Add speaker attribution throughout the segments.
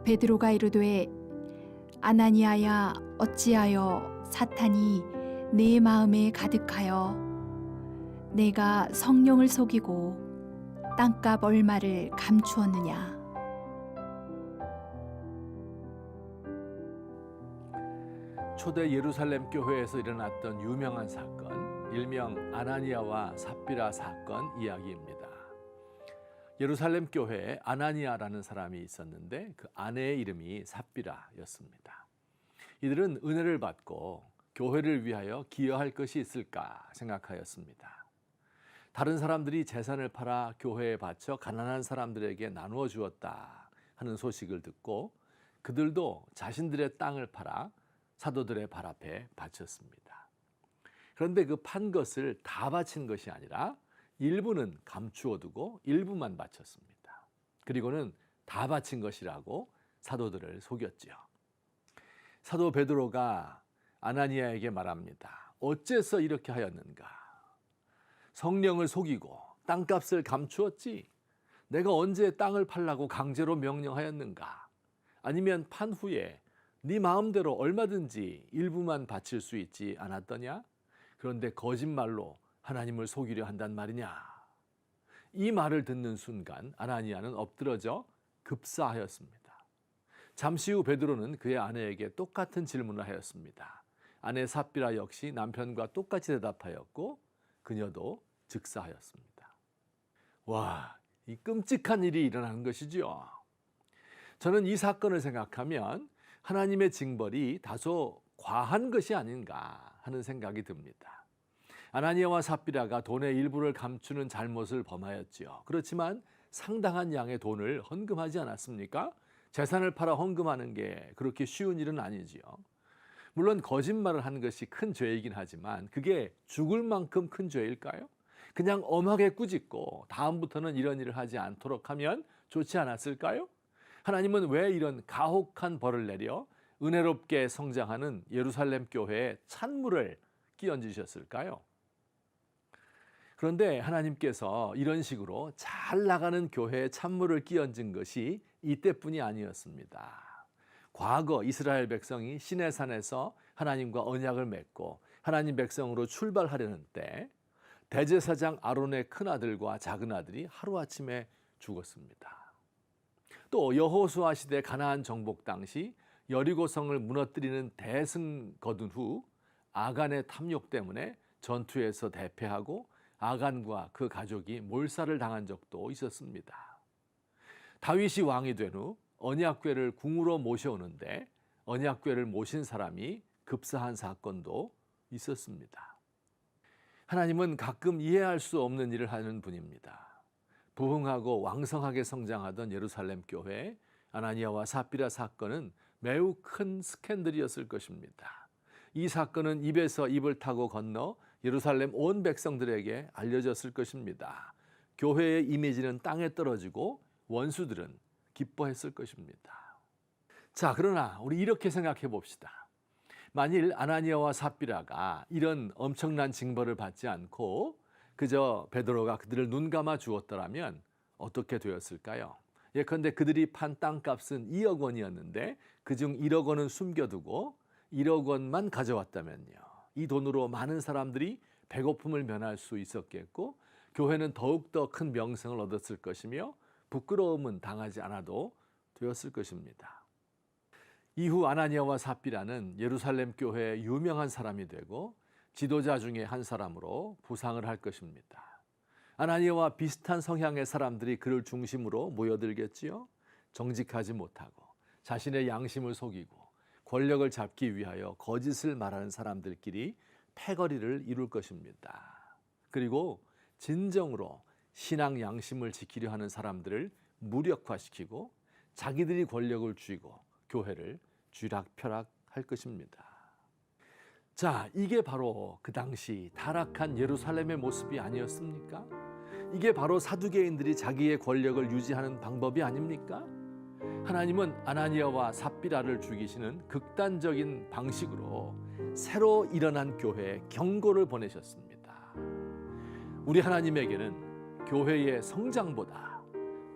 Speaker 1: 베드로가 이르되 아나니아야 어찌하여 사탄이 내 마음에 가득하여 내가 성령을 속이고 땅값 얼마를 감추었느냐.
Speaker 2: 초대 예루살렘 교회에서 일어났던 유명한 사건, 일명 아나니아와 삽비라 사건 이야기입니다. 예루살렘 교회에 아나니아라는 사람이 있었는데 그 아내의 이름이 삽비라였습니다. 이들은 은혜를 받고 교회를 위하여 기여할 것이 있을까 생각하였습니다. 다른 사람들이 재산을 팔아 교회에 바쳐 가난한 사람들에게 나누어 주었다 하는 소식을 듣고 그들도 자신들의 땅을 팔아 사도들의 발 앞에 바쳤습니다. 그런데 그 판 것을 다 바친 것이 아니라 일부는 감추어 두고 일부만 바쳤습니다. 그리고는 다 바친 것이라고 사도들을 속였지요. 사도 베드로가 아나니아에게 말합니다. 어째서 이렇게 하였는가? 성령을 속이고 땅값을 감추었지? 내가 언제 땅을 팔라고 강제로 명령하였는가? 아니면 판 후에 네 마음대로 얼마든지 일부만 바칠 수 있지 않았더냐? 그런데 거짓말로 하나님을 속이려 한단 말이냐? 이 말을 듣는 순간 아나니아는 엎드러져 급사하였습니다. 잠시 후 베드로는 그의 아내에게 똑같은 질문을 하였습니다. 아내 삽비라 역시 남편과 똑같이 대답하였고 그녀도 즉사하였습니다. 와, 이 끔찍한 일이 일어나는 것이지요. 저는 이 사건을 생각하면 하나님의 징벌이 다소 과한 것이 아닌가 하는 생각이 듭니다. 아나니아와 삽비라가 돈의 일부를 감추는 잘못을 범하였지요. 그렇지만 상당한 양의 돈을 헌금하지 않았습니까? 재산을 팔아 헌금하는 게 그렇게 쉬운 일은 아니지요. 물론 거짓말을 한 것이 큰 죄이긴 하지만 그게 죽을 만큼 큰 죄일까요? 그냥 엄하게 꾸짖고 다음부터는 이런 일을 하지 않도록 하면 좋지 않았을까요? 하나님은 왜 이런 가혹한 벌을 내려 은혜롭게 성장하는 예루살렘 교회에 찬물을 끼얹으셨을까요? 그런데 하나님께서 이런 식으로 잘 나가는 교회에 찬물을 끼얹은 것이 이때뿐이 아니었습니다. 과거 이스라엘 백성이 시내산에서 하나님과 언약을 맺고 하나님 백성으로 출발하려는 때 대제사장 아론의 큰아들과 작은아들이 하루아침에 죽었습니다. 또 여호수아 시대 가나안 정복 당시 여리고성을 무너뜨리는 대승 거둔 후 아간의 탐욕 때문에 전투에서 대패하고 아간과 그 가족이 몰살을 당한 적도 있었습니다. 다윗이 왕이 된 후 언약궤를 궁으로 모셔오는데 언약궤를 모신 사람이 급사한 사건도 있었습니다. 하나님은 가끔 이해할 수 없는 일을 하는 분입니다. 부흥하고 왕성하게 성장하던 예루살렘 교회 아나니아와 삽비라 사건은 매우 큰 스캔들이었을 것입니다. 이 사건은 입에서 입을 타고 건너 예루살렘 온 백성들에게 알려졌을 것입니다. 교회의 이미지는 땅에 떨어지고 원수들은 기뻐했을 것입니다. 자, 그러나 우리 이렇게 생각해 봅시다. 만일 아나니아와 삽비라가 이런 엄청난 징벌을 받지 않고 그저 베드로가 그들을 눈감아 주었더라면 어떻게 되었을까요? 예컨대 그들이 판 땅값은 2억 원이었는데 그중 1억 원은 숨겨두고 1억 원만 가져왔다면요. 이 돈으로 많은 사람들이 배고픔을 면할 수 있었겠고 교회는 더욱더 큰 명성을 얻었을 것이며 부끄러움은 당하지 않아도 되었을 것입니다. 이후 아나니아와 삽비라는 예루살렘 교회의 유명한 사람이 되고 지도자 중에 한 사람으로 부상을 할 것입니다. 아나니아와 비슷한 성향의 사람들이 그를 중심으로 모여들겠지요. 정직하지 못하고 자신의 양심을 속이고 권력을 잡기 위하여 거짓을 말하는 사람들끼리 패거리를 이룰 것입니다. 그리고 진정으로 신앙 양심을 지키려 하는 사람들을 무력화시키고 자기들이 권력을 쥐고 교회를 쥐락펴락할 것입니다. 자, 이게 바로 그 당시 타락한 예루살렘의 모습이 아니었습니까? 이게 바로 사두개인들이 자기의 권력을 유지하는 방법이 아닙니까? 하나님은 아나니아와 삽비라를 죽이시는 극단적인 방식으로 새로 일어난 교회에 경고를 보내셨습니다. 우리 하나님에게는 교회의 성장보다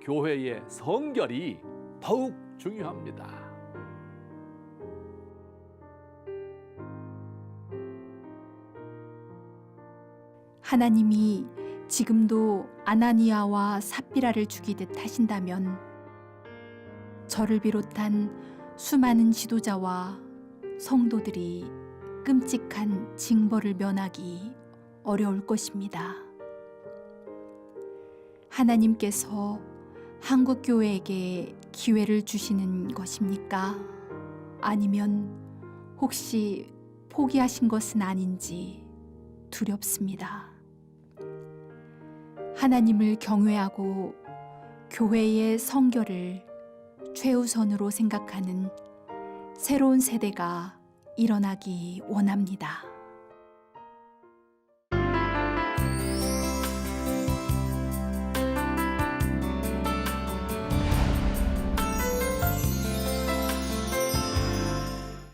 Speaker 2: 교회의 성결이 더욱 중요합니다.
Speaker 1: 하나님이 지금도 아나니아와 삽비라를 죽이듯 하신다면 저를 비롯한 수많은 지도자와 성도들이 끔찍한 징벌을 면하기 어려울 것입니다. 하나님께서 한국 교회에게 기회를 주시는 것입니까? 아니면 혹시 포기하신 것은 아닌지 두렵습니다. 하나님을 경외하고 교회의 성결을 최우선으로 생각하는 새로운 세대가 일어나기 원합니다.